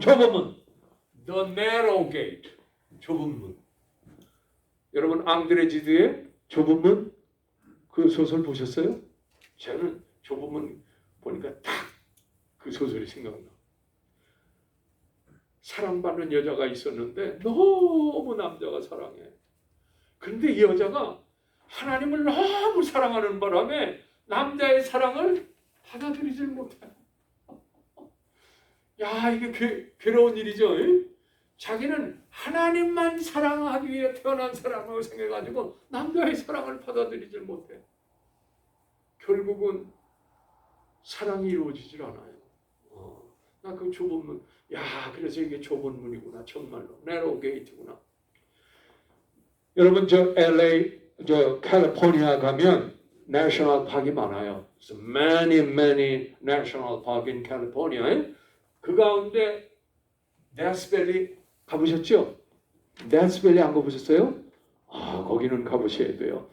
좁은 문. The narrow gate. 좁은 문. 여러분 앙드레 지드의 좁은 문 그 소설 보셨어요? 저는 좁은 문 보니까 딱 그 소설이 생각나. 사랑받는 여자가 있었는데 너무 남자가 사랑해. 근데 이 여자가 하나님을 너무 사랑하는 바람에 남자의 사랑을 받아들이질 못해. 야, 이게 괴로운 일이죠. 자기는 하나님만 사랑하기 위해 태어난 사람이라고 생각해가지고 남자의 사랑을 받아들이질 못해. 결국은 사랑이 이루어지질 않아요. 나 그 좁은 문, 야, 그래서 이게 좁은 문이구나. 정말로 narrow gate구나. 여러분 저 LA, 저 캘리포니아 가면 내셔널 파크가 많아요. So many national park in California. 그 가운데 데스밸리 가보셨죠? 데스밸리 안 가보셨어요? 아, 거기는 가보셔야 돼요.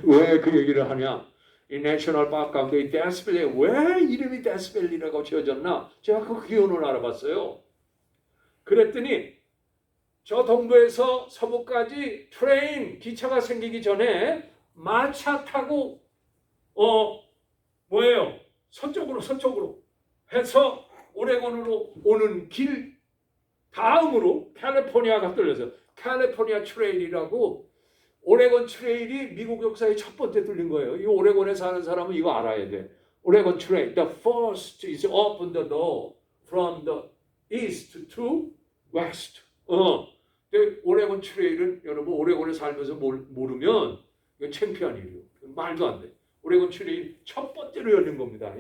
왜 그 얘기를 하냐? 이 내셔널 파크 가운데 이 데스밸리에 왜 이름이 데스밸리라고 지어졌나? 제가 그 기원을 알아봤어요. 그랬더니 저 동부에서 서부까지 트레인, 기차가 생기기 전에 마차 타고 서쪽으로 해서 오레곤으로 오는 길 다음으로 캘리포니아가 뚫려서 캘리포니아 트레일이라고 오레곤 트레일이 미국 역사의 첫 번째 뚫린 거예요. 이 오레곤에 사는 사람은 이거 알아야 돼. 오레곤 트레일, the first is open the door from the east to west. 근데 오레곤 트레일은 여러분 오레곤에 살면서 모르면 이건 창피한 일이에요. 말도 안 돼. 오레곤 트레일 첫 번째로 열린 겁니다.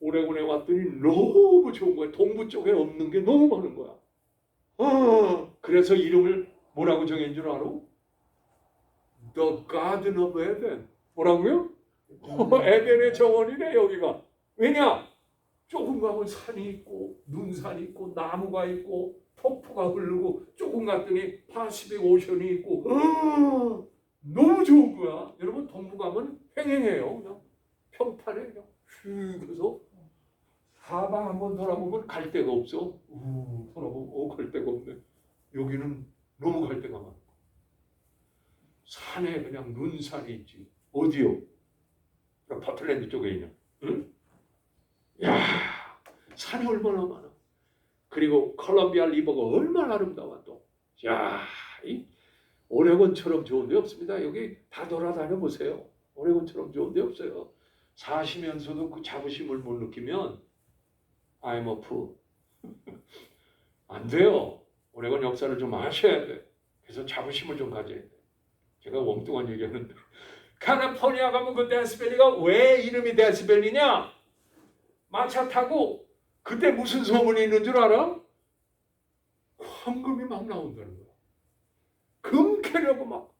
오레곤에 왔더니 너무 좋은 거야. 동부 쪽에 없는 게 너무 많은 거야. 그래서 이름을 뭐라고 정한 줄 알아? The Garden of Eden. 뭐라고요? 에덴의 정원이네 여기가. 왜냐? 조금 가면 산이 있고 눈산이 있고 나무가 있고 폭포가 흐르고 조금 갔더니 파시픽 오션이 있고 너무 좋은 거야. 여러분 동부 가면 횡행해요. 그냥 평탄해. 그냥 그래서 사방 한번 돌아보면 갈 데가 없어. 돌아보면 갈 데가 없네. 여기는 너무 갈 데가 많고 산에 그냥 눈산이 있지. 어디요? 포틀랜드 쪽에 있냐? 응? 야, 산이 얼마나 많아. 그리고 콜롬비아 리버가 얼마나 아름다워 또. 야, 이 오레곤처럼 좋은 데 없습니다. 여기 다 돌아다녀 보세요. 오레곤처럼 좋은 데 없어요. 사시면서도 그 자부심을 못 느끼면 I'm a fool. 안 돼요. 오레곤 역사를 좀 아셔야 돼. 그래서 자부심을 좀 가져야 돼. 제가 엉뚱한 얘기하는데 캘리포니아 가면 그 데스밸리가 왜 이름이 데스밸리냐? 마차 타고 그때 무슨 소문이 있는 줄 알아? 황금이 막 나온다는 거야. 금 캐려고 막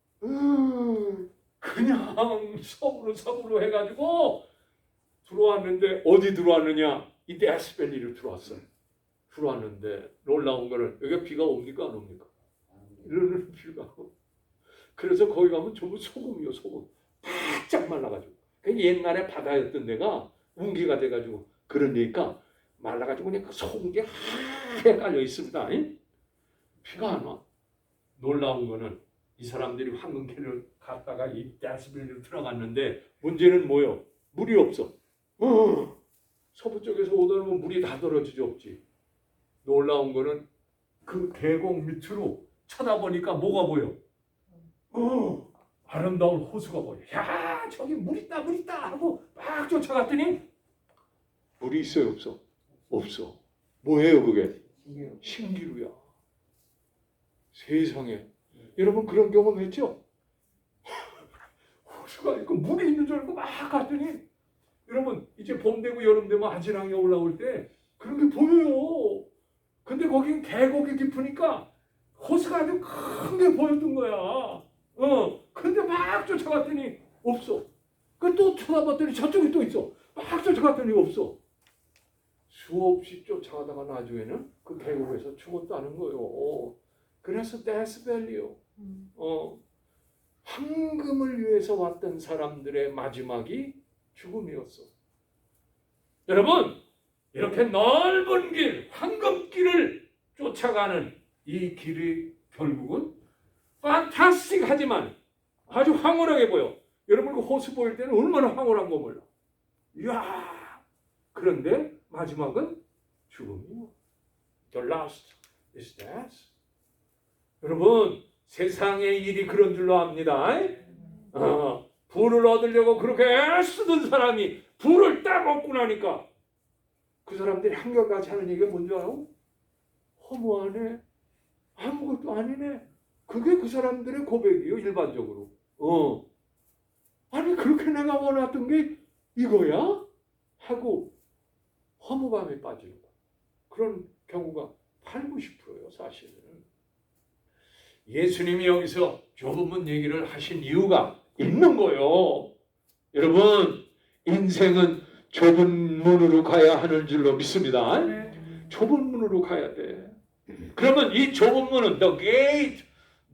그냥 서부로 해가지고 들어왔는데 어디 들어왔느냐? 이 데스밸리로 들어왔어요. 들어왔는데 놀라운 거는 여기 비가 옵니까 안 옵니까? 이러는 비가 오고. 그래서 거기 가면 전부 소금이요 소금. 바짝 말라가지고. 옛날에 바다였던 데가 운기가 돼가지고 그러니까 말라가지고 그냥 그 소금이 하얗게 깔려 있습니다. 비가 안 와. 놀라운 거는 이 사람들이 황금캐를 갔다가 이 데스밸리로 들어갔는데 문제는 뭐요? 물이 없어. 서부 쪽에서 오더라면 물이 다 떨어지지 없지. 놀라운 거는 그 계곡 밑으로 쳐다보니까 뭐가 보여? 아름다운 호수가 보여. 야, 저기 물 있다 하고 막 쫓아갔더니 물이 있어요 없어? 없어. 뭐예요 그게? 신기루야. 세상에. 여러분 그런 경험 했죠? 호수가 있고 물이 있는 줄 알고 막 갔더니 여러분 이제 봄 되고 여름 되면 아지랑이 올라올 때 그런 게 보여요. 근데 거긴 계곡이 깊으니까 호수가 아주 큰 게 보였던 거야. 근데 막 쫓아갔더니 없어. 그 또 쳐다봤더니 저쪽에 또 있어. 막 쫓아갔더니 없어. 수없이 쫓아가다가 나중에는 그 계곡에서 죽었다는 거예요. 그래서 데스밸리요. 황금을 위해서 왔던 사람들의 마지막이 죽음이었어. 여러분, 이렇게 넓은 길, 황금길을 쫓아가는 이 길이 결국은 판타스틱하지만 아주 황홀하게 보여. 여러분 그 호수 보일 때는 얼마나 황홀한 거 몰라. 이야. 그런데 마지막은 죽음이요. The last is death. 여러분 세상의 일이 그런 줄로 압니다. 부를 얻으려고 그렇게 애쓰던 사람이 부를 딱 얻고 나니까 그 사람들이 한결같이 하는 얘기가 뭔지 알아요? 허무하네. 아무것도 아니네. 그게 그 사람들의 고백이에요. 일반적으로. 아니 그렇게 내가 원했던 게 이거야? 하고 허무감에 빠지는 거야. 그런 경우가 80~90%예요. 사실은. 예수님이 여기서 좁은 문 얘기를 하신 이유가 있는 거예요. 여러분 인생은 좁은 문으로 가야 하는 줄로 믿습니다. 좁은 문으로 가야 돼. 그러면 이 좁은 문은 the gate,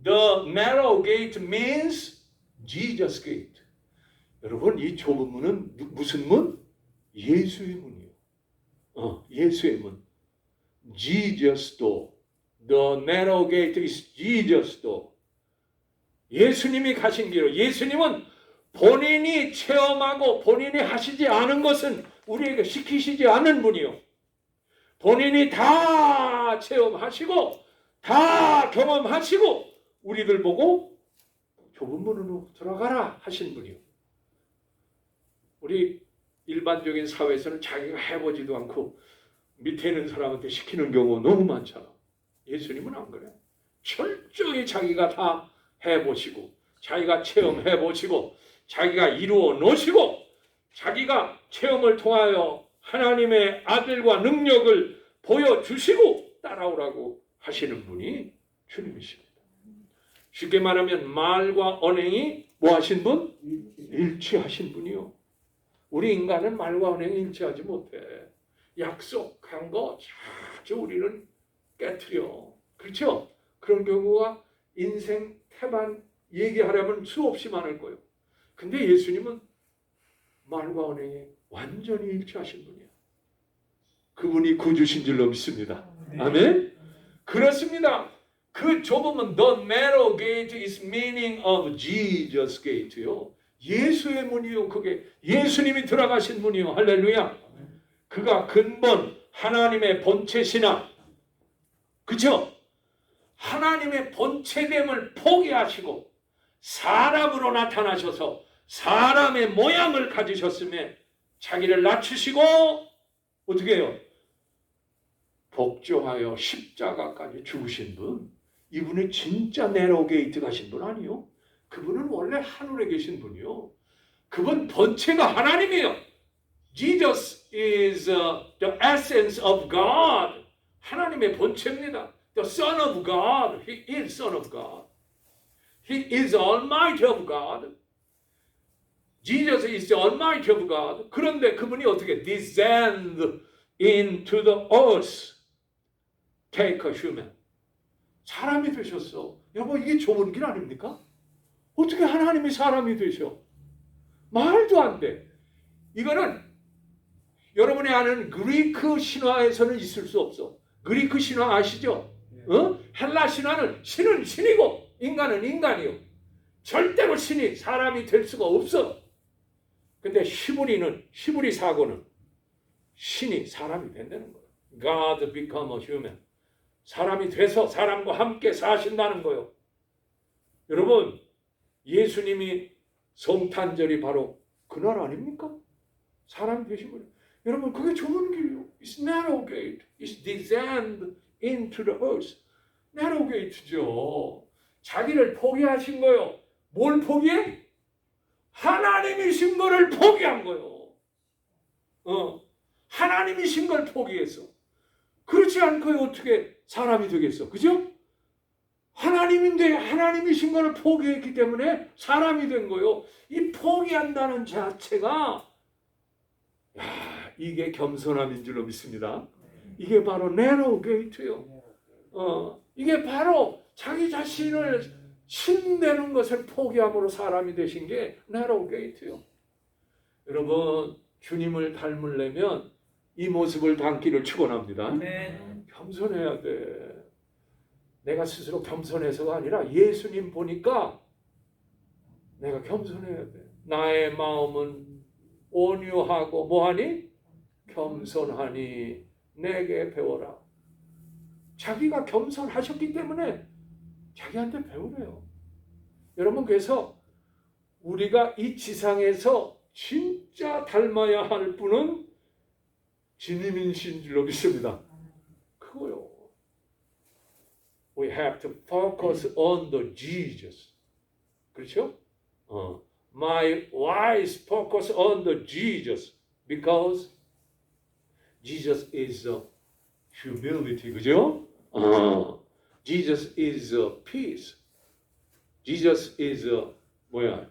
the narrow gate means Jesus gate. 여러분 이 좁은 문은 무슨 문? 예수의 문이요. 예수의 문. Jesus door. The narrow gate is Jesus door. 예수님이 가신 길로. 예수님은 본인이 체험하고 본인이 하시지 않은 것은 우리에게 시키시지 않은 분이요. 본인이 다 체험하시고 다 경험하시고 우리들 보고 좁은 문으로 들어가라 하신 분이요. 우리 일반적인 사회에서는 자기가 해보지도 않고 밑에 있는 사람한테 시키는 경우 너무 많잖아. 예수님은 안 그래. 철저히 자기가 다 해보시고 자기가 체험해보시고 자기가 이루어 놓으시고 자기가 체험을 통하여 하나님의 아들과 능력을 보여주시고 따라오라고 하시는 분이 주님이십니다. 쉽게 말하면 말과 언행이 뭐 하신 분? 일치하신 분이요. 우리 인간은 말과 언행이 일치하지 못해. 약속한 거 자주 우리는 깨트려. 그렇죠? 그런 경우가 인생 태반 얘기하려면 수없이 많을 거예요. 근데 예수님은 말과 언행이 완전히 일치하신 분이에요. 그분이 구주신 줄로 믿습니다. 아멘? 그렇습니다. 그 좁으면 the narrow gate is meaning of Jesus gate요. 예수의 문이요. 그게 예수님이 들어가신 문이요. 할렐루야. 그가 근본 하나님의 본체시나 그렇죠? 하나님의 본체됨을 포기하시고 사람으로 나타나셔서 사람의 모양을 가지셨음에 자기를 낮추시고 어떻게 해요? 복종하여 십자가까지 죽으신 분. 이분이 진짜 네로 게이트 가신 분 아니요? 그분은 원래 하늘에 계신 분이요. 그분 본체가 하나님이에요. Jesus is the essence of God. 하나님의 본체입니다. The Son of God. He is Son of God. He is Almighty of God. Jesus is the Almighty of God. 그런데 그분이 어떻게 descend into the earth, take a human. 사람이 되셨어. 여보 이게 좁은 길 아닙니까? 어떻게 하나님이 사람이 되셔? 말도 안 돼. 이거는 여러분이 아는 그리크 신화에서는 있을 수 없어. 그리크 신화 아시죠? 헬라 신화는 신은 신이고 인간은 인간이요. 절대로 신이 사람이 될 수가 없어. 근데 히브리 사고는 신이 사람이 된다는 거예요. God become a human. 사람이 돼서 사람과 함께 사신다는 거예요. 여러분, 예수님이 성탄절이 바로 그날 아닙니까? 사람이 되신 거예요. 여러분, 그게 좁은 길이요. It's narrow gate. It's descend into the earth. narrow gate죠. 자기를 포기하신 거예요. 뭘 포기해? 하나님이신 거를 포기한 거예요. 하나님이신 걸 포기해서. 그렇지 않고 어떻게 사람이 되겠어? 그죠? 하나님인데 하나님이신 거를 포기했기 때문에 사람이 된 거예요. 이 포기한다는 자체가 이게 겸손함인 줄로 믿습니다. 이게 바로 narrow gate예요. 이게 바로 자기 자신을 신되는 것을 포기함으로 사람이 되신 게 narrow gate예요. 여러분, 주님을 닮으려면 이 모습을 담기를 축원합니다. 아멘. 겸손해야 돼. 내가 스스로 겸손해서가 아니라 예수님 보니까 내가 겸손해야 돼. 나의 마음은 온유하고 뭐하니? 겸손하니 내게 배워라. 자기가 겸손하셨기 때문에 자기한테 배우래요. 여러분, 그래서 우리가 이 지상에서 진짜 닮아야 할 분은 주님이신 줄로 믿습니다. 그거요. We have to focus on the Jesus. 그렇죠? My wise focus on the Jesus because Jesus is humility. 그죠? Jesus is peace. Jesus is 뭐야?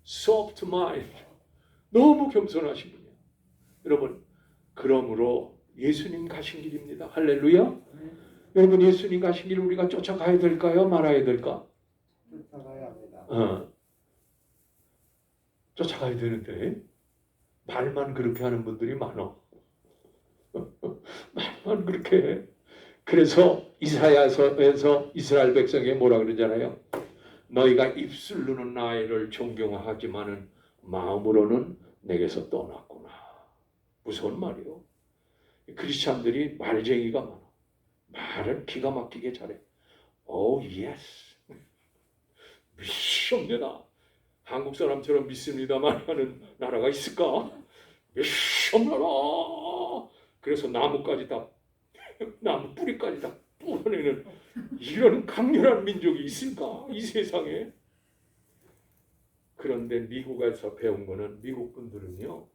soft mind. 너무 겸손하신 분이에요. 여러분, 그러므로 예수님 가신 길입니다. 할렐루야. 여러분, 예수님 가신 길을 우리가 쫓아가야 될까요? 말아야 될까? 쫓아가야 합니다. 쫓아가야 되는데 말만 그렇게 하는 분들이 많아. 말만 그렇게 해. 그래서 이사야서에서 이스라엘 백성에게 뭐라 그러잖아요. 너희가 입술로는 나를 존경하지만은 마음으로는 내게서 떠났구나. 무서운 말이요. 크리스찬들이 말쟁이가 많아. 말을 기가 막히게 잘해. 오 예스. 믿습니다. 한국 사람처럼 믿습니다만 하는 나라가 있을까? 믿습니다. 그래서 나무까지 다, 나무 뿌리까지 다 뿌려내는 이런 강렬한 민족이 있을까? 이 세상에. 그런데 미국에서 배운 거는 미국 분들은요,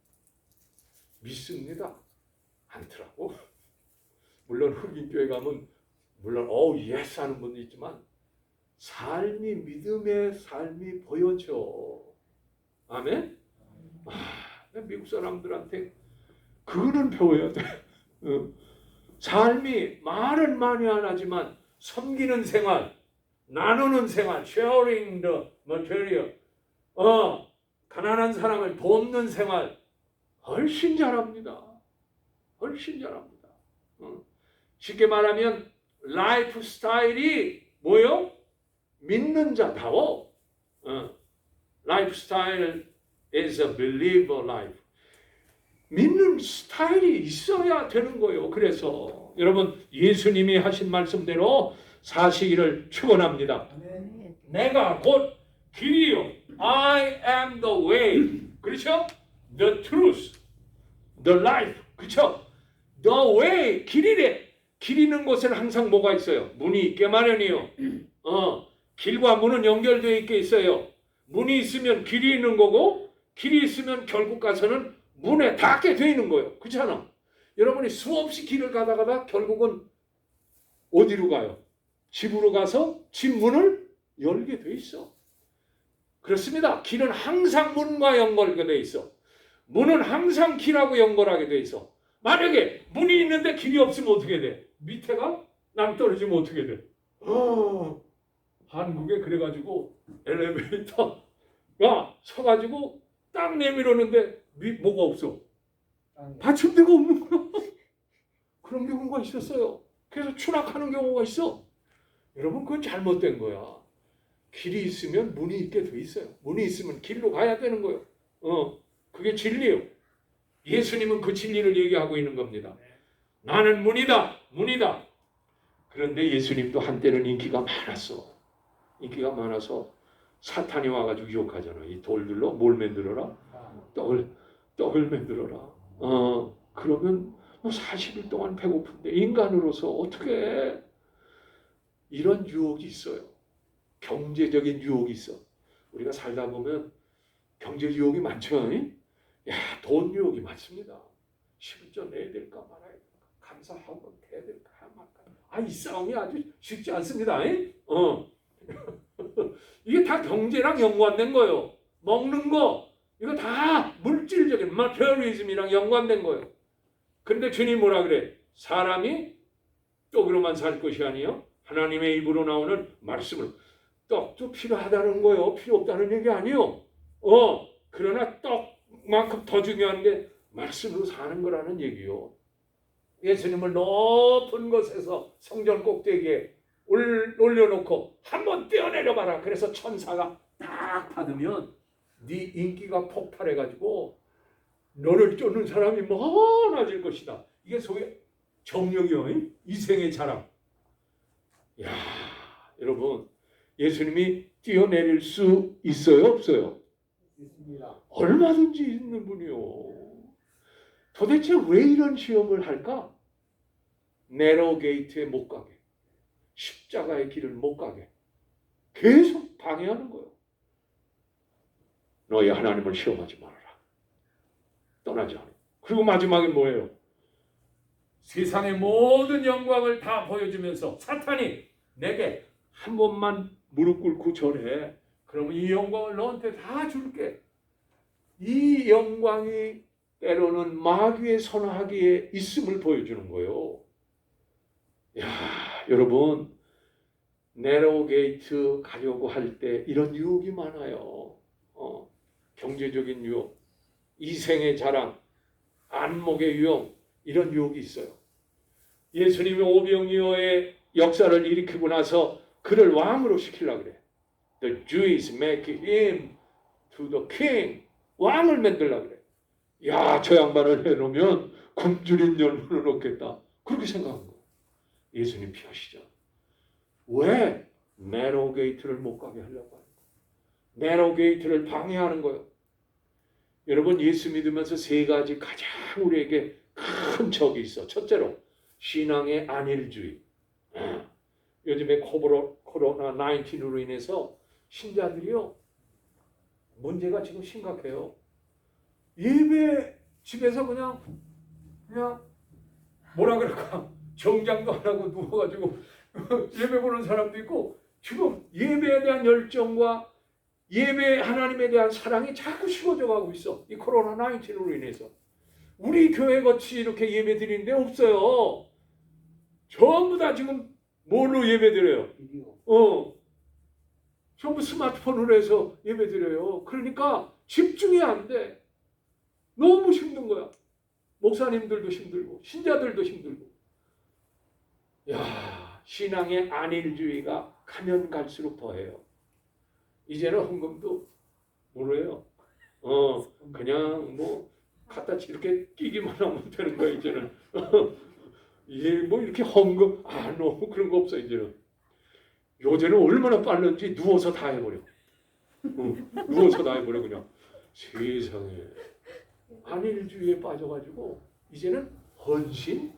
믿습니다 않더라고. 물론 흑인교회 가면 물론 예스 하는 분도 있지만 삶이, 믿음의 삶이 보여져. 아멘? 미국 사람들한테 그거는 배워야 돼. 삶이 말은 많이 안 하지만 섬기는 생활, 나누는 생활, sharing the material, 가난한 사람을 돕는 생활 훨씬 잘합니다. 훨씬 잘합니다. 쉽게 말하면 라이프 스타일이 뭐요? 믿는 자다워. 라이프 스타일 is a believer life. 믿는 스타일이 있어야 되는 거예요. 그래서 여러분, 예수님이 하신 말씀대로 사시기를 축원합니다. 내가 곧 길이요. I am the way. 그렇죠? The truth. The life. 그렇죠? The way. 길이래. 길 있는 곳에는 항상 뭐가 있어요? 문이 있게 마련이요. 길과 문은 연결되어 있게 있어요. 문이 있으면 길이 있는 거고, 길이 있으면 결국 가서는 문에 닿게 되어 있는 거예요. 그렇잖아. 여러분이 수없이 길을 가다가 결국은 어디로 가요? 집으로 가서 집 문을 열게 돼 있어. 그렇습니다. 길은 항상 문과 연결되어 있어. 문은 항상 길하고 연결하게 돼 있어. 만약에 문이 있는데 길이 없으면 어떻게 돼? 밑에가 낭떠러지면 어떻게 돼? 한국에 그래가지고 엘리베이터가 서가지고 딱 내밀었는데 뭐가 없어? 받침대가 없는 거야. 그런 경우가 있었어요. 그래서 추락하는 경우가 있어. 여러분, 그건 잘못된 거야. 길이 있으면 문이 있게 돼 있어요. 문이 있으면 길로 가야 되는 거예요. 그게 진리예요. 예수님은 그 진리를 얘기하고 있는 겁니다. 나는 문이다. 문이다. 그런데 예수님도 한때는 인기가 많았어. 인기가 많아서 사탄이 와가지고 유혹하잖아. 이 돌들로 뭘 만들어라? 떡을 만들어라. 그러면 40일 동안 배고픈데 인간으로서 어떻게 이런 유혹이 있어요. 경제적인 유혹이 있어. 우리가 살다 보면 경제 유혹이 많죠. 야, 돈 유혹이 많습니다. 11조 내야 될까 말아야 될까, 감사하고 해야 될까 말까. 이 싸움이 아주 쉽지 않습니다. 이게 다 경제랑 연관된 거예요. 먹는 거 이거 다 물질적인 마테리얼리즘이랑 연관된 거예요. 그런데 주님 뭐라 그래? 사람이 떡으로만 살 것이 아니요 하나님의 입으로 나오는 말씀으로. 떡도 필요하다는 거예요. 필요 없다는 얘기 아니에요. 그러나 떡만큼 더 중요한 게 말씀으로 사는 거라는 얘기요. 예수님을 높은 곳에서 성전 꼭대기에 올려놓고 한번 떼어내려 봐라. 그래서 천사가 딱 받으면 네 인기가 폭발해가지고 너를 쫓는 사람이 많아질 것이다. 이게 소위 정령이요. 이생의 자랑. 야, 여러분, 예수님이 뛰어내릴 수 있어요, 없어요? 있습니다. 얼마든지 있는 분이요. 도대체 왜 이런 시험을 할까? 네로 게이트에 못 가게, 십자가의 길을 못 가게 계속 방해하는 거예요. 너희 하나님을 시험하지 말아라. 떠나지 않아. 그리고 마지막에 뭐예요? 세상의 모든 영광을 다 보여주면서 사탄이 내게 한 번만 무릎 꿇고 절해. 그러면 이 영광을 너한테 다 줄게. 이 영광이 때로는 마귀의 선하기에 있음을 보여주는 거예요. 야, 여러분, 네로 게이트 가려고 할 때 이런 유혹이 많아요. 경제적인 유혹, 이생의 자랑, 안목의 유혹, 이런 유혹이 있어요. 예수님이 오병이어의 역사를 일으키고 나서 그를 왕으로 시키려고 그래. The Jews make him to the king. 왕을 만들려고 그래. 야, 저 양반을 해놓으면 굶주린 열무를 얻겠다. 그렇게 생각한 거예요. 예수님 피하시죠. 왜? 네로 게이트를 못 가게 하려고 하는 거예요. 네로 게이트를 방해하는 거예요. 여러분, 예수 믿으면서 세 가지 가장 우리에게 큰 적이 있어. 첫째로 신앙의 안일주의. 요즘에 코로나 19로 인해서 신자들이요, 문제가 지금 심각해요. 예배 집에서 그냥 뭐라 그럴까, 정장도 안 하고 누워가지고 예배 보는 사람도 있고, 지금 예배에 대한 열정과 예배 하나님에 대한 사랑이 자꾸 식어져 가고 있어. 이 코로나 19로 인해서. 우리 교회 같이 이렇게 예배 드리는 데 없어요. 전부 다 지금 뭘로 예배 드려요? 전부 스마트폰으로 해서 예배 드려요. 그러니까 집중이 안 돼. 너무 힘든 거야. 목사님들도 힘들고 신자들도 힘들고. 야, 신앙의 안일주의가 가면 갈수록 더해요. 이제는 헌금도 모르요. 그냥 뭐 갖다 이렇게 끼기만 하면 되는 거야 이제는. 뭐 이렇게 헌금 너무 그런 거 없어 이제는. 요새는 얼마나 빠른지 누워서 다 해버려. 누워서 다 해버려 그냥. 세상에. 안일주의에 빠져가지고 이제는 헌신,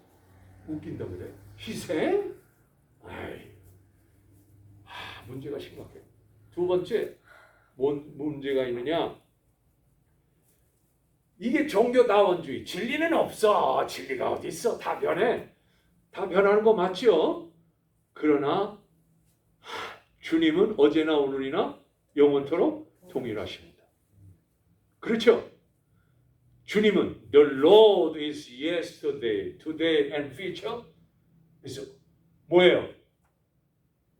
웃긴다 그래. 희생. 문제가 심각해. 두 번째, 뭔 문제가 있느냐? 이게 종교다원주의. 진리는 없어. 진리가 어디 있어? 다 변해. 다 변하는 거 맞죠? 그러나 주님은 어제나 오늘이나 영원토록 동일하십니다. 그렇죠? 주님은 The Lord is yesterday, today and future. 그래서 뭐예요?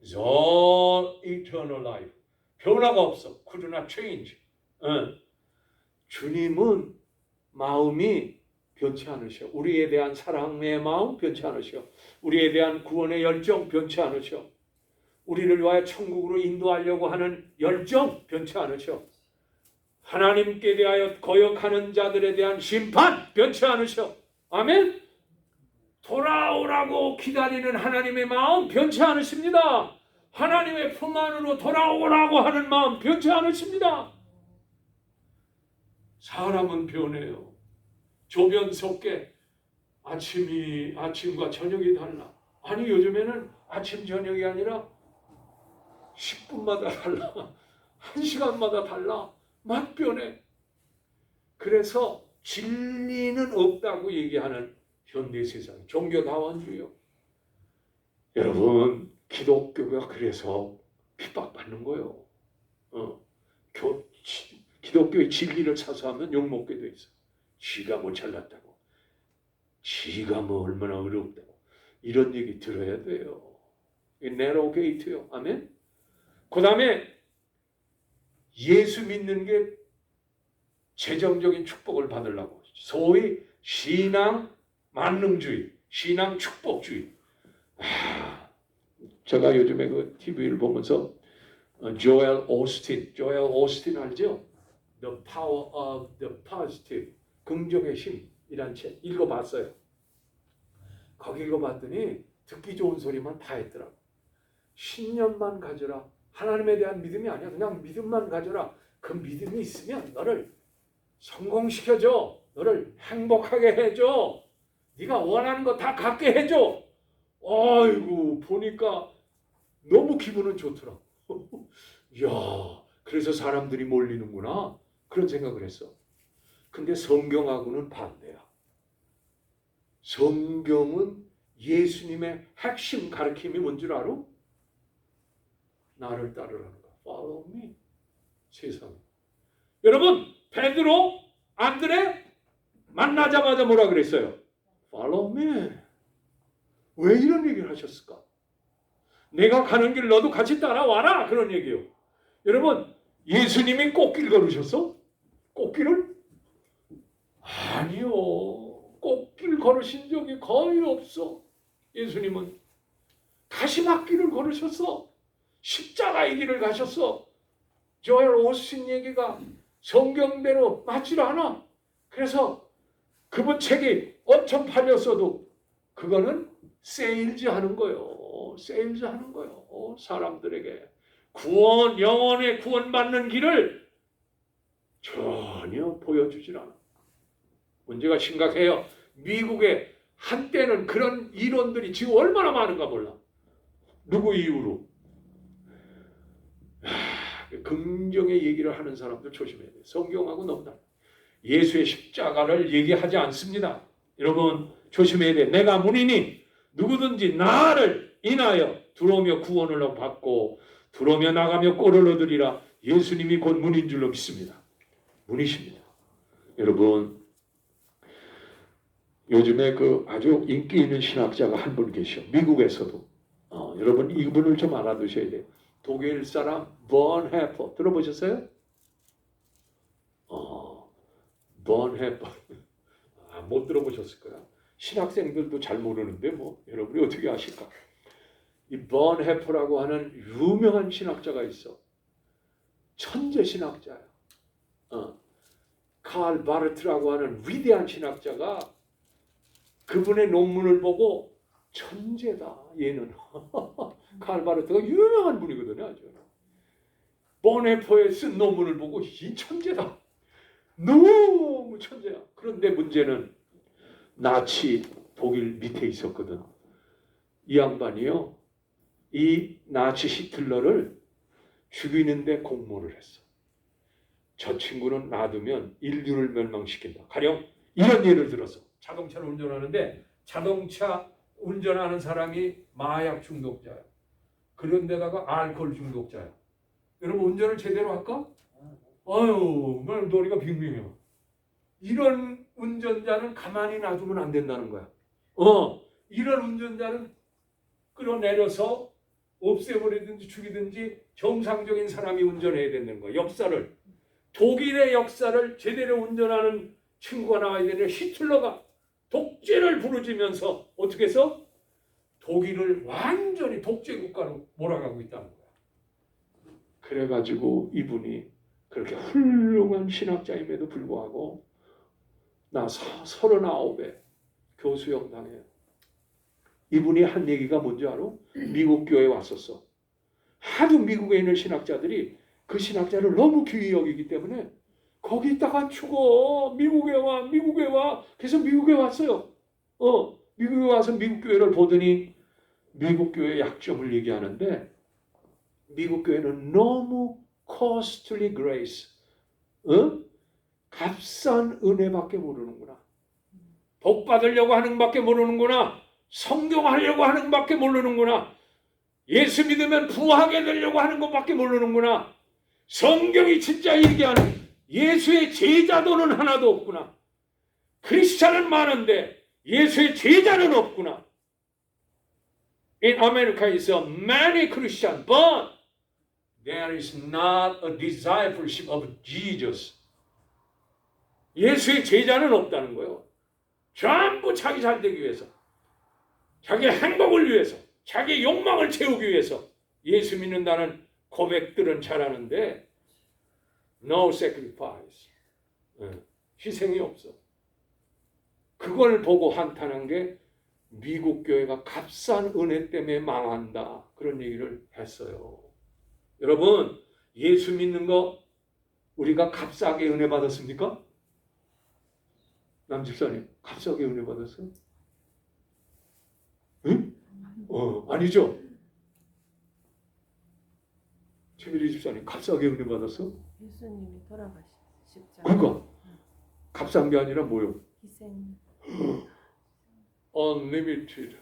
It's all eternal life. 변화가 없어. Could not change. 주님은 마음이 변치 않으셔. 우리에 대한 사랑의 마음 변치 않으셔. 우리에 대한 구원의 열정 변치 않으셔. 우리를 위하여 천국으로 인도하려고 하는 열정 변치 않으셔. 하나님께 대하여 거역하는 자들에 대한 심판 변치 않으셔. 아멘? 돌아오라고 기다리는 하나님의 마음 변치 않으십니다. 하나님의 품 안으로 돌아오라고 하는 마음 변치 않으십니다. 사람은 변해요. 조변석계 아침과 저녁이 달라. 아니 요즘에는 아침 저녁이 아니라 10분마다 달라. 1시간마다 달라. 막 변해. 그래서 진리는 없다고 얘기하는 현대 세상, 종교다원주의요. 여러분, 기독교가 그래서 핍박받는 거예요. 기독교의 진리를 사수하면 욕먹게 돼 있어. 지가 뭐 잘났다고, 지가 뭐 얼마나 어렵다고, 이런 얘기 들어야 돼요. 이 네로 게이트요. 아멘. 그 다음에 예수 믿는 게 재정적인 축복을 받으려고 소위 신앙 만능주의, 신앙 축복주의. 제가 요즘에 그 TV를 보면서 조엘 오스틴 알죠? The Power of the Positive, 긍정의 힘이란 책 읽어봤어요. 거기 읽어봤더니 듣기 좋은 소리만 다 했더라고. 신념만 가져라. 하나님에 대한 믿음이 아니야. 그냥 믿음만 가져라. 그 믿음이 있으면 너를 성공시켜줘. 너를 행복하게 해줘. 네가 원하는 거 다 갖게 해줘. 아이고 보니까 너무 기분은 좋더라. 이야, 그래서 사람들이 몰리는구나. 그런 생각을 했어. 근데 성경하고는 반대야. 성경은 예수님의 핵심 가르침이 뭔 줄 알아? 나를 따르라는 거야. Follow me. 세상에. 여러분, 베드로, 안드레 만나자마자 뭐라 그랬어요? Follow me. 왜 이런 얘기를 하셨을까? 내가 가는 길 너도 같이 따라와라. 그런 얘기요. 여러분, 예수님이 꽃길 걸으셨어? 꽃길을? 아니요. 꽃길 걸으신 적이 거의 없어. 예수님은 가시밭길을 걸으셨어. 십자가의 길을 가셨어. 조엘 오스틴 얘기가 성경대로 맞질 않아. 그래서 그분 책이 엄청 팔렸어도 그거는 세일즈 하는 거예요. 세일즈 하는 거예요. 사람들에게 구원, 영혼의 구원받는 길을 전혀 보여주질 않아. 문제가 심각해요. 미국에 한때는 그런 이론들이 지금 얼마나 많은가 몰라. 누구 이유로? 긍정의 얘기를 하는 사람들 조심해야 돼요. 성경하고 너무 달라. 예수의 십자가를 얘기하지 않습니다. 여러분 조심해야 돼. 내가 문이니 누구든지 나를 인하여 들어오며 구원을 받고 들어오며 나가며 꼴을 얻으리라. 예수님이 곧 문인 줄로 믿습니다. 문이십니다. 여러분 요즘에 그 아주 인기 있는 신학자가 한 분 계셔. 미국에서도. 여러분 이분을 좀 알아두셔야 돼요. 독일 사람 번헤퍼 들어보셨어요? 번헤퍼 못 들어보셨을 거야. 신학생들도 잘 모르는데 뭐 여러분이 어떻게 아실까? 이 번헤퍼라고 하는 유명한 신학자가 있어. 천재 신학자야. 칼 바르트라고 하는 위대한 신학자가 그분의 논문을 보고 천재다 얘는. 칼 바르트가 유명한 분이거든요. 아주. 번헤퍼의 쓴 논문을 보고 이 천재다. 너무 천재야. 그런데 문제는 나치 독일 밑에 있었거든. 이 양반이요. 이 나치 히틀러를 죽이는데 공모를 했어. 저 친구는 놔두면 인류를 멸망시킨다. 가령 이런 예를 들어서 자동차를 운전하는데 자동차 운전하는 사람이 마약 중독자야. 그런데다가 알코올 중독자야. 여러분 운전을 제대로 할까? 아유, 머리가 빙빙해. 이런 운전자는 가만히 놔두면 안 된다는 거야. 이런 운전자는 끌어내려서 없애버리든지 죽이든지 정상적인 사람이 운전해야 되는 거야. 역사를. 독일의 역사를 제대로 운전하는 친구가 나와야 되는데 히틀러가 독재를 부르짖으면서 어떻게 해서 독일을 완전히 독재 국가로 몰아가고 있다는 거야. 그래가지고 이분이 그렇게 훌륭한 신학자임에도 불구하고 나 39에 교수형 당해요. 이분이 한 얘기가 뭔지 알아? 미국 교회에 왔었어. 하도 미국에 있는 신학자들이 그 신학자를 너무 귀히 여기기 때문에 거기 있다가 죽어. 미국에 와. 그래서 미국에 왔어요. 미국에 와서 미국 교회를 보더니 미국 교회의 약점을 얘기하는데 미국 교회는 너무 costly grace, 값싼 은혜밖에 모르는구나. 복 받으려고 하는 밖에 모르는구나. 성경하려고 하는 밖에 모르는구나. 예수 믿으면 부하게 되려고 하는 것밖에 모르는구나. 성경이 진짜 얘기하는 예수의 제자도는 하나도 없구나. 크리스찬은 많은데 예수의 제자는 없구나. In America is a many Christian, but there is not a discipleship of Jesus. 예수의 제자는 없다는 거예요. 전부 자기 잘 되기 위해서, 자기 행복을 위해서, 자기 욕망을 채우기 위해서 예수 믿는다는 고백들은 잘하는데 no sacrifice, 희생이 없어. 그걸 보고 한탄한 게 미국 교회가 값싼 은혜 때문에 망한다, 그런 얘기를 했어요. 여러분, 예수 믿는 거 우리가 값싸게 은혜 받았습니까? 남집사님, 값싸게 은혜 받았어요? 응? 아니죠? 최미리 집사님, 값싸게 은혜 받았어? 예수님이 돌아가십자. 그러니까 값싼 게 아니라 뭐요? 희생. unlimited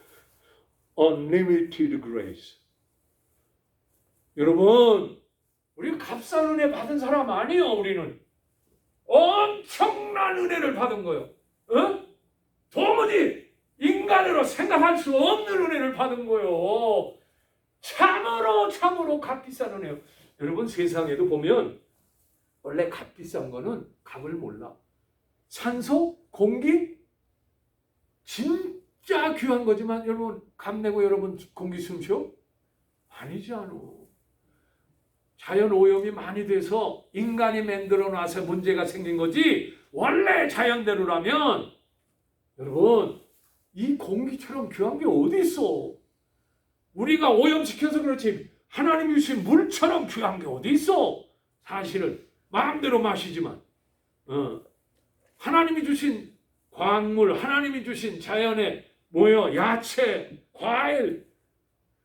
grace. 여러분, 우리 값싼 은혜 받은 사람 아니에요. 우리는 엄청난 은혜를 받은 거예요. 도무지 인간으로 생각할 수 없는 은혜를 받은 거예요. 참으로 값비싼 은혜요. 여러분, 세상에도 보면 원래 값비싼 거는 값을 몰라. 산소, 공기, 진짜 귀한 거지만 여러분, 값 내고 여러분 공기 숨쉬어? 아니지 않아. 자연 오염이 많이 돼서 인간이 만들어 놔서 문제가 생긴 거지, 원래 자연대로라면 여러분, 이 공기처럼 귀한 게 어디 있어? 우리가 오염시켜서 그렇지 하나님이 주신 물처럼 귀한 게 어디 있어? 사실은 마음대로 마시지만 하나님이 주신 광물, 하나님이 주신 자연의 야채, 과일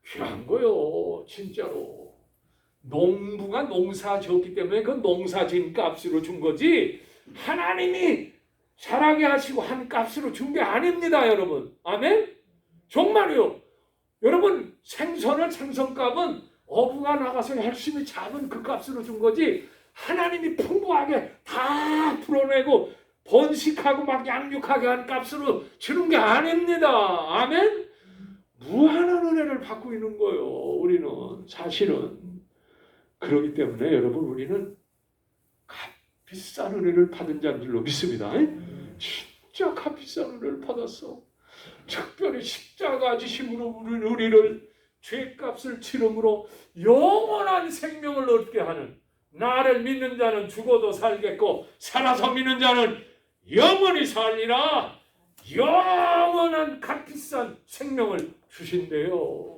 귀한 거요. 진짜로. 농부가 농사 지었기 때문에 그 농사진 값으로 준 거지, 하나님이 자라게 하시고 한 값으로 준 게 아닙니다, 여러분. 아멘? 정말요. 여러분, 생선값은 어부가 나가서 열심히 잡은 그 값으로 준 거지, 하나님이 풍부하게 다 풀어내고 번식하고 막 양육하게 한 값으로 주는 게 아닙니다. 아멘? 무한한 은혜를 받고 있는 거예요. 우리는 사실은. 그렇기 때문에 여러분, 우리는 값비싼 은혜를 받은 자인 줄로 믿습니다. 진짜 값비싼 은혜를 받았어. 특별히 십자가 지심으로 우리를 죄값을 치름으로 영원한 생명을 얻게 하는, 나를 믿는 자는 죽어도 살겠고 살아서 믿는 자는 영원히 살리라, 영원한 값비싼 생명을 주신대요.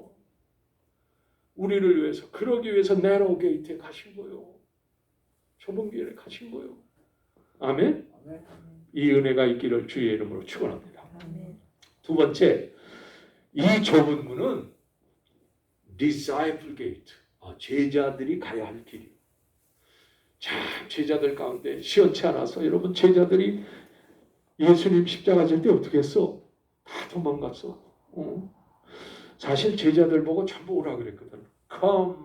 우리를 위해서, 그러기 위해서 내로 게이트에 가신 거예요. 좁은 길에 가신 거예요. 아멘? 아멘. 이 은혜가 있기를 주의 이름으로 축원합니다. 아멘. 두 번째, 이 좁은 문은 disciple gate, 제자들이 가야 할 길이. 자, 제자들 가운데 시원치 않아서 여러분, 제자들이 예수님 십자가 질 때 어떻게 했어? 다 도망갔어. 사실 제자들 보고 전부 오라 그랬거든. Come,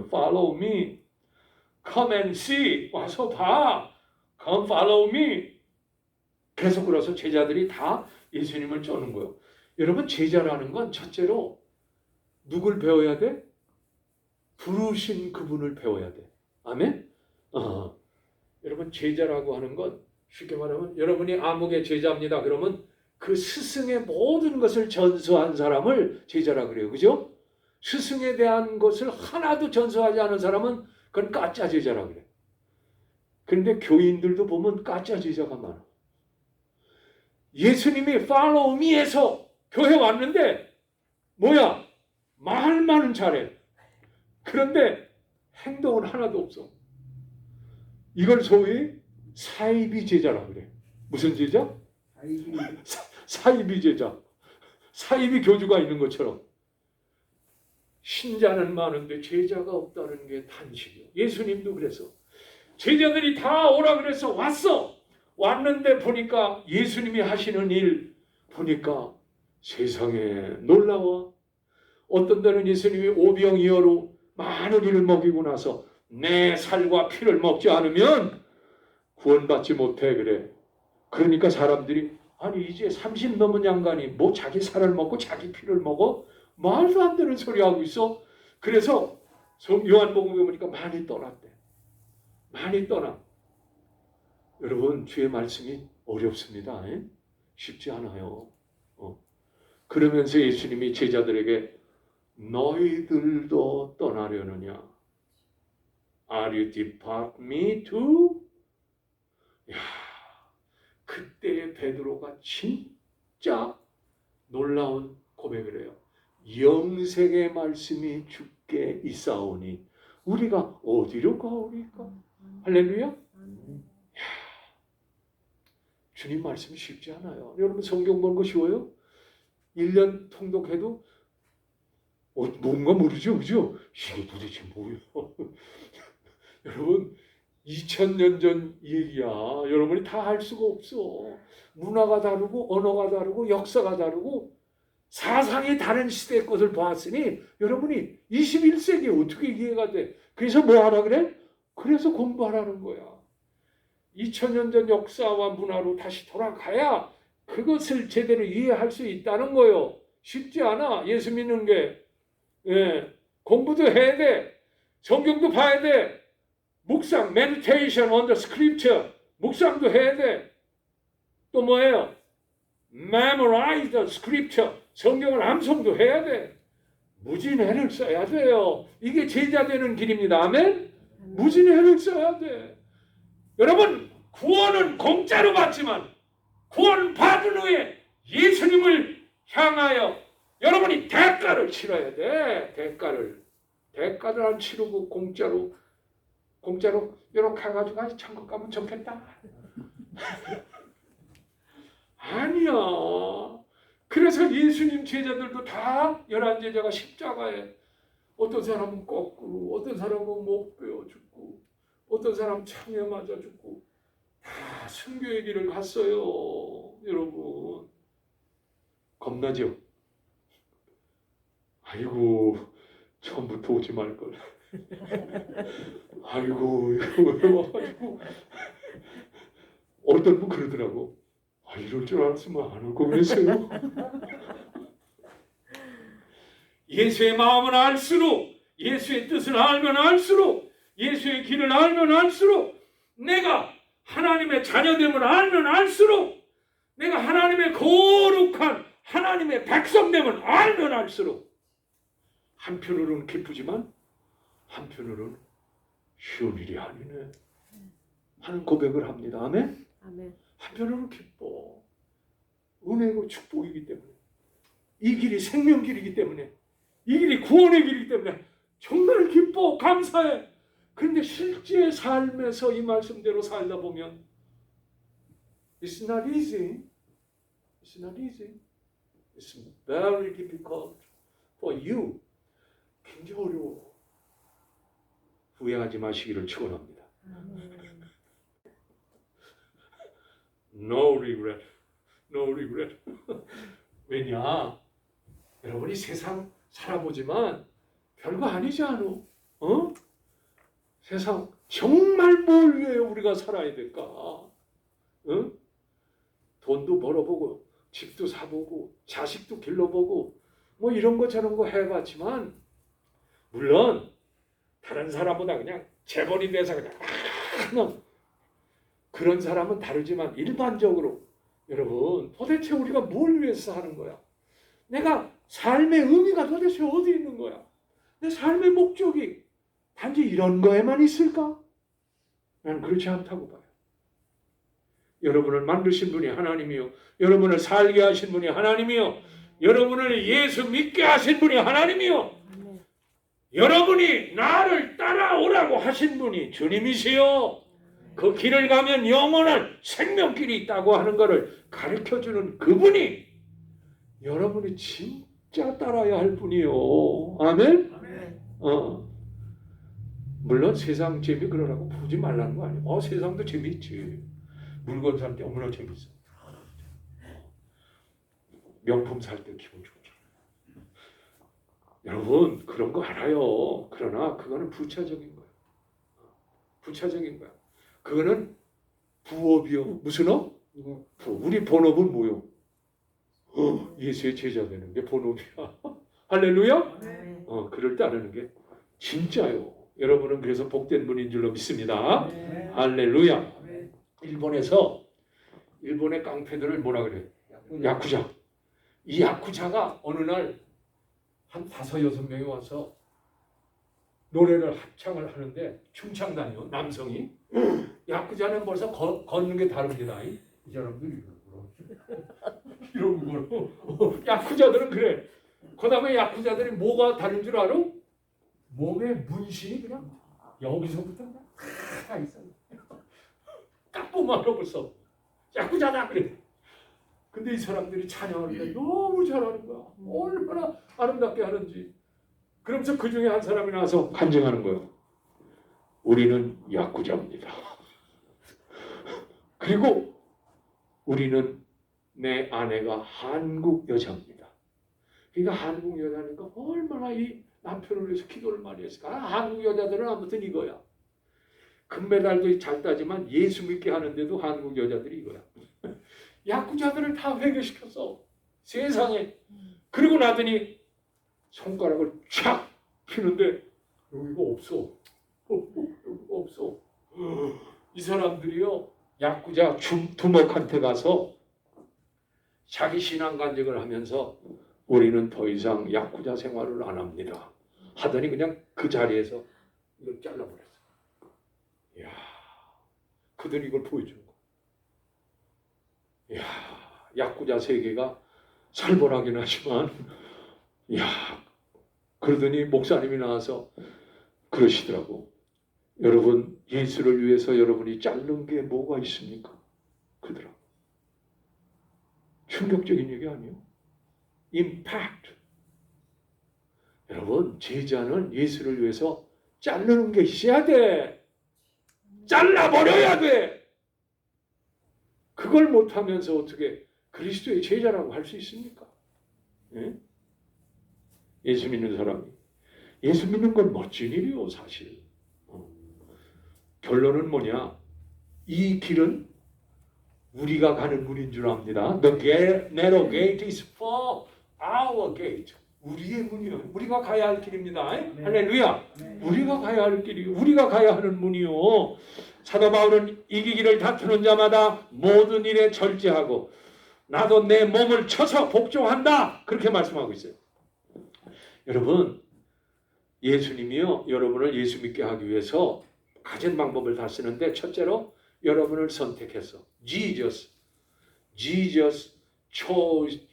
follow me. Come and see. 와서 봐. Come follow me. 계속 그래서 제자들이 다 예수님을 쫓는 거예요. 여러분, 제자라는 건 첫째로 누굴 배워야 돼? 부르신 그분을 배워야 돼. 아멘? 여러분, 제자라고 하는 건 쉽게 말하면, 여러분이 아무개 제자입니다. 그러면 그 스승의 모든 것을 전수한 사람을 제자라 그래요. 그죠? 스승에 대한 것을 하나도 전수하지 않은 사람은 그건 가짜 제자라 그래. 그런데 교인들도 보면 가짜 제자가 많아. 예수님이 follow me에서 교회 왔는데 말만은 잘해. 그런데 행동은 하나도 없어. 이걸 소위 사이비 제자라 그래. 무슨 제자? 사이비 제자. 사이비 교주가 있는 것처럼. 신자는 많은데 제자가 없다는 게 단식이에요. 예수님도 그래서 제자들이 다 오라 그래서 왔어. 왔는데 보니까 예수님이 하시는 일 보니까 세상에 놀라워. 어떤 때는 예수님이 오병이어로 많은 일을 먹이고 나서 내 살과 피를 먹지 않으면 구원받지 못해 그래. 그러니까 사람들이 아니 이제 30 넘은 양반이 자기 살을 먹고 자기 피를 먹어? 말도 안 되는 소리 하고 있어. 그래서 요한복음에 보니까 많이 떠났대. 많이 떠나. 여러분 주의 말씀이 어렵습니다. 쉽지 않아요. 그러면서 예수님이 제자들에게 너희들도 떠나려느냐? Are you depart me too? 야, 그때 베드로가 진짜 놀라운 고백을 해요. 영생의 말씀이 주께 있사오니 우리가 어디로 가오리까? 할렐루야. 주님 말씀이 쉽지 않아요. 여러분 성경 보는 거 쉬워요? 1년 통독해도 뭔가 모르죠, 그죠? 이게 도대체 뭐예요? 여러분 2000년 전 얘기야. 여러분이 다 할 수가 없어. 문화가 다르고 언어가 다르고 역사가 다르고 사상이 다른 시대의 것을 보았으니 여러분이 21세기에 어떻게 이해가 돼? 그래서 뭐 하라 그래? 그래서 공부하라는 거야. 2000년 전 역사와 문화로 다시 돌아가야 그것을 제대로 이해할 수 있다는 거요. 쉽지 않아. 예수 믿는 게. 공부도 해야 돼. 성경도 봐야 돼. 묵상, meditation on the scripture. 묵상도 해야 돼. 또 뭐예요? memorize the scripture. 성경을 암송도 해야 돼. 무진애를 써야 돼요. 이게 제자 되는 길입니다. 아멘? 무진애를 써야 돼. 여러분 구원은 공짜로 받지만 구원 받은 후에 예수님을 향하여 여러분이 대가를 치러야 돼. 대가를 안 치르고 공짜로 이렇게 해가지고 천국 가면 좋겠다. 아니야. 그래서 예수님 제자들도 다 11제자가 십자가에 어떤 사람은 거꾸로 어떤 사람은 목 베어 죽고 어떤 사람은 창에 맞아 죽고 다 순교의 길을 갔어요. 여러분 겁나죠? 아이고 처음부터 오지 말걸. 아이고 이거 와가지고 어떤 분 그러더라고. 이럴 줄 알았으면 안 올 거면서요. 예수의 마음을 알수록 예수의 뜻을 알면 알수록 예수의 길을 알면 알수록 내가 하나님의 자녀됨을 알면 알수록 내가 하나님의 거룩한 하나님의 백성됨을 알면 알수록 한편으로는 기쁘지만 한편으로는 쉬운 일이 아니네 하는 고백을 합니다. 아멘? 아멘. 한편으로는 기뻐. 은혜고 축복이기 때문에 이 길이 생명길이기 때문에 이 길이 구원의 길이기 때문에 정말 기뻐 감사해. 그런데 실제 삶에서 이 말씀대로 살다 보면 It's not easy. It's not easy. It's very difficult for you. 굉장히 어려워. 후회하지 마시기를 축원합니다. No regret. No regret. 왜냐? 여러분이 세상 살아보지만 별거 아니지 않아? 세상 정말 뭘 위해 우리가 살아야 될까? 돈도 벌어보고 집도 사보고 자식도 길러보고 뭐 이런 거 저런 거 해봤지만 물론 다른 사람보다 그냥 재벌이 돼서 그냥 그런 사람은 다르지만 일반적으로 여러분 도대체 우리가 뭘 위해서 사는 거야? 내가 삶의 의미가 도대체 어디 있는 거야? 내 삶의 목적이 단지 이런 거에만 있을까? 나는 그렇지 않다고 봐요. 여러분을 만드신 분이 하나님이요. 여러분을 살게 하신 분이 하나님이요. 여러분을 예수 믿게 하신 분이 하나님이요. 여러분이 나를 따라오라고 하신 분이 주님이시요. 그 길을 가면 영원한 생명길이 있다고 하는 것을 가르쳐주는 그분이 여러분이 진짜 따라야 할 분이요. 아멘? 물론 세상 재미 그러라고 보지 말라는 거 아니에요. 세상도 재미있지. 물건 살 때 얼마나 재밌어. 명품 살 때 기분 좋죠. 여러분 그런 거 알아요. 그러나 그거는 부차적인 거예요. 부차적인 거야. 그거는 부업이요. 무슨 업? 우리 본업은 뭐요? 예수의 제자 되는 게 본업이야. 할렐루야? 그를 따르는 게 진짜요. 여러분은 그래서 복된 분인 줄로 믿습니다. 할렐루야. 일본에서 일본의 깡패들을 뭐라 그래? 야쿠자. 이 야쿠자가 어느 날 한 5-6명이 와서 노래를 합창을 하는데 춤창단이요. 남성이. 야쿠자는 벌써 걷는 게 다릅니다. 이 사람들이 이런 거로. 야쿠자들은 그래. 그 다음에 야쿠자들이 뭐가 다른 줄 알아? 몸에 문신이 그냥 여기서부터 그냥 다 있어. 딱 보면 알아 벌써. 야쿠자다 그래. 근데 이 사람들이 찬양을 때 너무 잘하는 거야. 얼마나 아름답게 하는지. 그러면서 그 중에 한 사람이 나와서 간증하는 거예요. 우리는 야쿠자입니다. 그리고 우리는 내 아내가 한국 여자입니다. 그러니까 한국 여자니까 얼마나 이 남편을 위해서 기도를 많이 했을까. 한국 여자들은 아무튼 이거야. 금메달도 잘 따지만 예수 믿게 하는데도 한국 여자들이 이거야. 야구자들을 다 회개시켰어. 세상에. 그리고 나더니 손가락을 촥 피는데 여기가 없어. 여기가 없어. 이 사람들이요. 야구자 두목한테 가서 자기 신앙 간증을 하면서 우리는 더 이상 야구자 생활을 안 합니다. 하더니 그냥 그 자리에서 이걸 잘라버렸어. 이야, 그들이 이걸 보여주는 거야. 이야, 야구자 세계가 살벌하긴 하지만, 이야, 그러더니 목사님이 나와서 그러시더라고. 여러분, 예수를 위해서 여러분이 자른 게 뭐가 있습니까? 그러더라고. 충격적인 얘기 아니에요? 임팩트. 여러분, 제자는 예수를 위해서 자르는 게 있어야 돼. 잘라버려야 돼. 그걸 못하면서 어떻게 그리스도의 제자라고 할 수 있습니까? 예? 예수 믿는 사람이. 예수 믿는 건 멋진 일이요, 사실. 결론은 뭐냐? 이 길은 우리가 가는 문인 줄 압니다. The narrow gate is for our gate. 우리의 문이요. 우리가 가야 할 길입니다. 네. 할렐루야. 네. 우리가 가야 할 길이, 우리가 가야 하는 문이요. 사도 바울은 이기기를 다투는 자마다 모든 일에 절제하고 나도 내 몸을 쳐서 복종한다. 그렇게 말씀하고 있어요. 여러분, 예수님이요. 여러분을 예수 믿게 하기 위해서 가진 방법을 다 쓰는데 첫째로 여러분을 선택했어. Jesus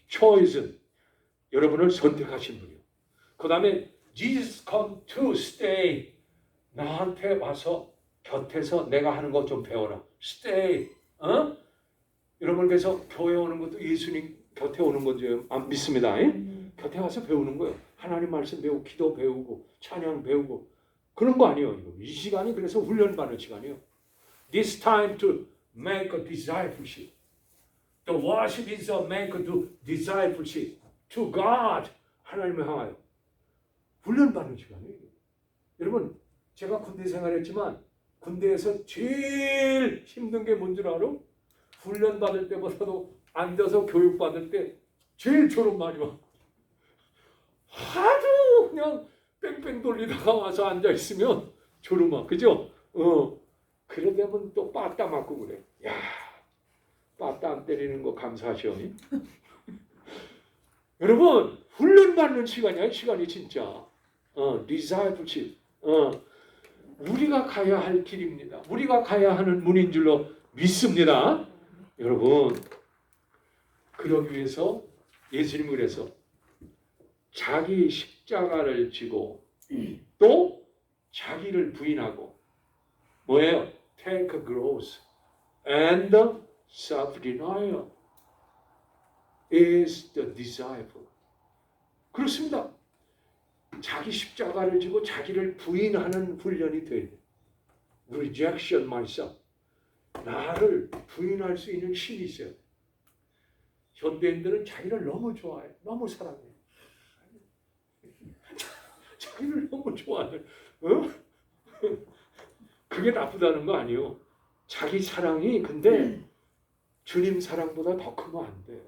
chosen. 여러분을 선택하신 분이요. 그 다음에 Jesus come to stay. 나한테 와서 곁에서 내가 하는 거 좀 배워라. Stay. 여러분 그래서 교회 오는 것도 예수님 곁에 오는 건지 안 믿습니다. 곁에 와서 배우는 거예요. 하나님 말씀 배우고 기도 배우고 찬양 배우고 그런 거 아니에요. 이 시간이 그래서 훈련받는 시간이에요. This time to make a discipleship. The worship is a make a discipleship to God. 하나님을 향하여 훈련받는 시간이에요. 여러분 제가 군대 생활했지만 군대에서 제일 힘든 게 뭔 줄 알아? 훈련받을 때보다도 앉아서 교육받을 때 제일 졸음 많이 와. 하도 그냥 뺑뺑 돌리다가 와서 앉아있으면 졸음 와. 그죠? 그러려면 또 빠따 맞고 그래. 야, 빠따 안 때리는 거 감사하셔. 여러분, 훈련받는 시간이야, 시간이 진짜. discipleship. 우리가 가야 할 길입니다. 우리가 가야 하는 문인 줄로 믿습니다. 여러분, 그러기 위해서 예수님 그래서 자기 십자가를 지고 또 자기를 부인하고 뭐예요? Take a cross and self-denial is the disciple. 그렇습니다. 자기 십자가를 지고 자기를 부인하는 훈련이 돼야 돼. Rejection myself. 나를 부인할 수 있는 힘이 있어야 돼. 현대인들은 자기를 너무 좋아해. 너무 사랑해. 자기를 너무 좋아해. 그게 나쁘다는 거 아니에요. 자기 사랑이 근데 주님 사랑보다 더 크면 안 돼.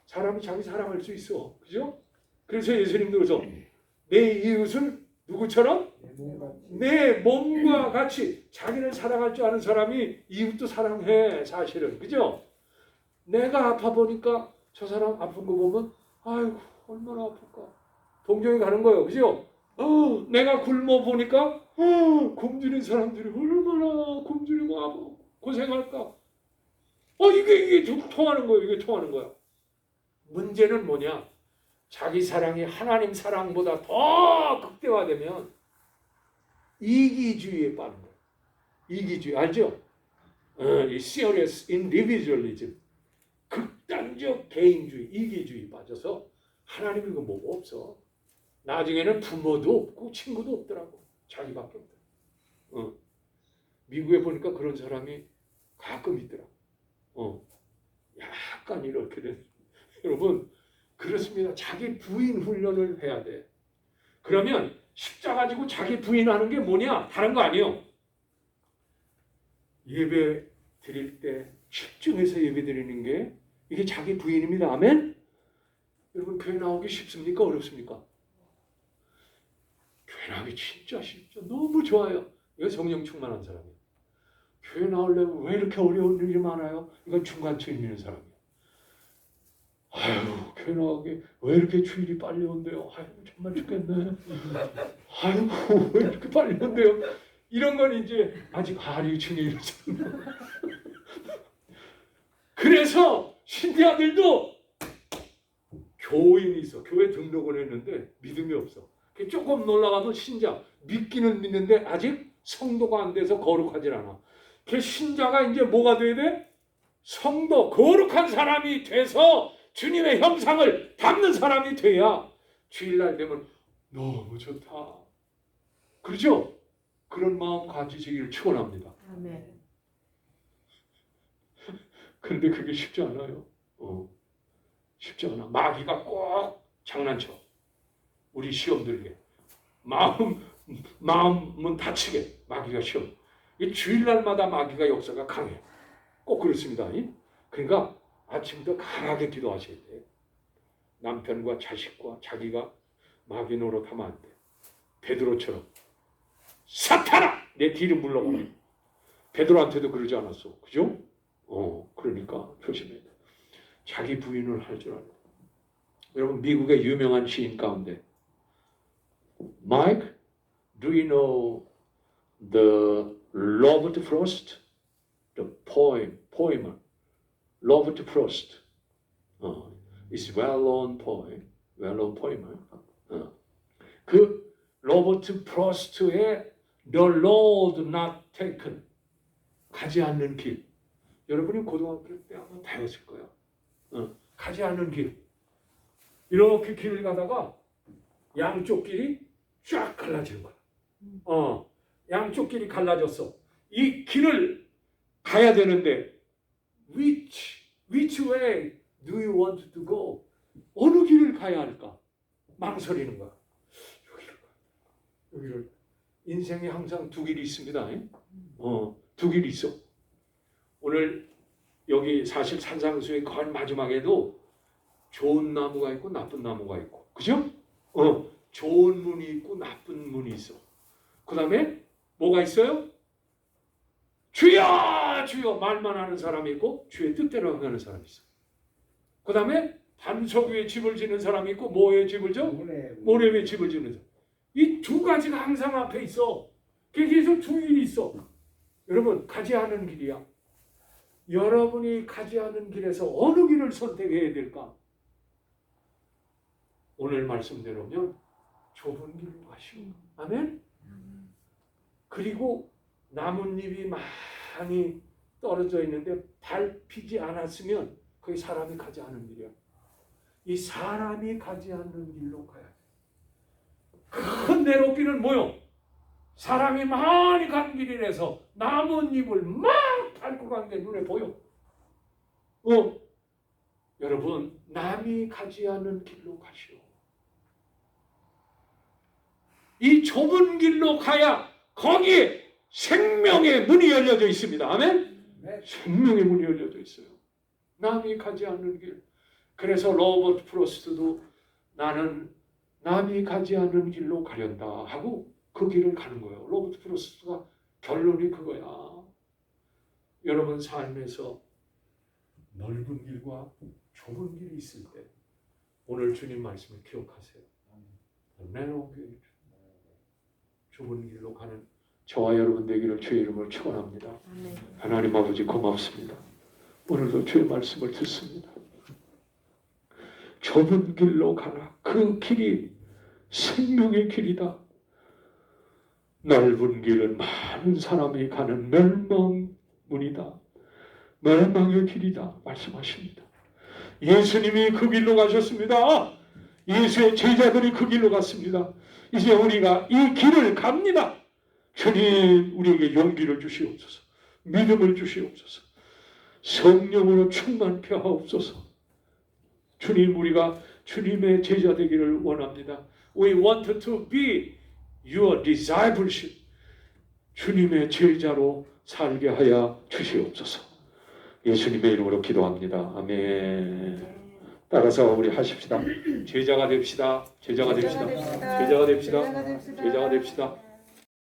사람이 자기 사랑할 수 있어. 그죠? 그래서 예수님도 그래서 내 이웃을 누구처럼? 내 몸같이 내 몸과 같이 자기를 사랑할 줄 아는 사람이 이웃도 사랑해. 사실은 그죠? 내가 아파 보니까 저 사람 아픈 거 보면 아이고 얼마나 아플까 동정이 가는 거예요. 그죠? 내가 굶어 보니까 굶주린 사람들이 얼마나 굶주리고 고생할까. 이게 통하는 거예요. 이게 통하는 거야. 문제는 뭐냐? 자기 사랑이 하나님 사랑보다 더 극대화되면 이기주의에 빠른 거예요. 이기주의 알죠? 이 serious individualism, 극단적 개인주의, 이기주의 빠져서 하나님 이거 뭐가 없어. 나중에는 부모도 없고 친구도 없더라고. 자기밖에 없더라고. 미국에 보니까 그런 사람이 가끔 있더라고. 약간 이렇게 된. 여러분 그렇습니다. 자기 부인 훈련을 해야 돼. 그러면 십자가 지고 자기 부인하는 게 뭐냐? 다른 거 아니에요. 예배 드릴 때 집중해서 예배 드리는 게 이게 자기 부인입니다. 아멘? 여러분 교회 나오기 쉽습니까? 어렵습니까? 교회 나오기 진짜 쉽죠. 너무 좋아요. 이거 성령 충만한 사람이에요. 교회 나오려면 왜 이렇게 어려운 일이 많아요? 이건 중간층 있는 사람이에요. 아유, 교회 나오기 왜 이렇게 주일이 빨리 온대요? 아유, 정말 죽겠네. 아이고, 왜 이렇게 빨리 온대요? 이런 건 이제 아직 하류층에 있는 사람. 그래서 신대아들도 교인이 있어. 교회 등록을 했는데 믿음이 없어. 조금 놀라가면 신자. 믿기는 믿는데 아직 성도가 안 돼서 거룩하질 않아. 그 신자가 이제 뭐가 돼야 돼? 성도, 거룩한 사람이 돼서 주님의 형상을 담는 사람이 돼야 주일날 되면 너무 좋다. 그렇죠? 그런 마음 가지시기를 축원합니다. 아멘. 그런데 그게 쉽지 않아요. 쉽지 않아. 마귀가 꼭 장난쳐. 우리 시험 들게. 마음은 다치게. 마귀가 시험. 이 주일날마다 마귀가 역사가 강해. 꼭 그렇습니다. 그러니까 아침부터 강하게 기도하셔야 돼. 남편과 자식과 자기가 마귀 노릇하면 안 돼. 베드로처럼 사탄아! 내 뒤를 물러가라. 베드로한테도 그러지 않았어. 그죠? 그러니까 조심해야 돼. 자기 부인을 할 줄 알아. 여러분 미국의 유명한 시인 가운데 Mike, do you know the Robert Frost? The poemer. Robert Frost. It's well-known poemer. 그 로버트 프로스트의 The Road Not Taken, 가지 않는 길. 여러분이 고등학교 때 아마 배웠을 거야. 가지 않는 길. 이렇게 길을 가다가 양쪽 길이 쫙 갈라지는 거야. 양쪽 길이 갈라졌어. 이 길을 가야 되는데 which way do you want to go? 어느 길을 가야 할까? 망설이는 거야. 여기를. 인생에 항상 두 길이 있습니다. 두 길이 있어. 오늘 여기 사실 산상수의 거의 마지막에도 좋은 나무가 있고 나쁜 나무가 있고, 그죠? 좋은 문이 있고 나쁜 문이 있어. 그 다음에 뭐가 있어요? 주여 주여 말만 하는 사람이 있고 주의 뜻대로 하는 사람이 있어. 그 다음에 반석 위에 집을 짓는 사람이 있고 뭐에 집을 져? 모래 위에 집을 짓는 사람. 이 두 가지가 항상 앞에 있어. 거기에서 두 길이 있어. 여러분 가지 않은 길이야. 여러분이 가지 않은 길에서 어느 길을 선택해야 될까? 오늘 말씀대로면 좁은 길로 가시오. 아멘? 그리고 나뭇잎이 많이 떨어져 있는데 밟히지 않았으면 거기 사람이 가지 않은 길이야. 이 사람이 가지 않는 길로 가야 돼. 큰 내로길은 뭐요? 사람이 많이 간 길이라서 나뭇잎을 막 밟고 간 게 눈에 보여. 여러분 남이 가지 않은 길로 가시오. 이 좁은 길로 가야 거기에 생명의 문이 열려져 있습니다. 아멘? 네. 생명의 문이 열려져 있어요. 남이 가지 않는 길. 그래서 로버트 프로스트도 나는 남이 가지 않은 길로 가련다 하고 그 길을 가는 거예요. 로버트 프로스트가 결론이 그거야. 여러분 삶에서 넓은 길과 좁은 길이 있을 때 오늘 주님 말씀을 기억하세요. narrow gate, 좁은 길로 가는 저와 여러분 되기를 주의 이름으로 축원합니다. 아멘. 하나님 아버지 고맙습니다. 오늘도 주의 말씀을 듣습니다. 좁은 길로 가라. 그 길이 생명의 길이다. 넓은 길은 많은 사람이 가는 멸망문이다. 멸망의 길이다. 말씀하십니다. 예수님이 그 길로 가셨습니다. 예수의 제자들이 그 길로 갔습니다. 이제 우리가 이 길을 갑니다. 주님 우리에게 용기를 주시옵소서. 믿음을 주시옵소서. 성령으로 충만케 하옵소서. 주님 우리가 주님의 제자 되기를 원합니다. We want to be your discipleship. 주님의 제자로 살게 하여 주시옵소서. 예수님의 이름으로 기도합니다. 아멘. 따라서 우리 하십시다. 제자가 됩시다. 제자가 됩시다. 제자가 됩시다. 제자가 됩시다.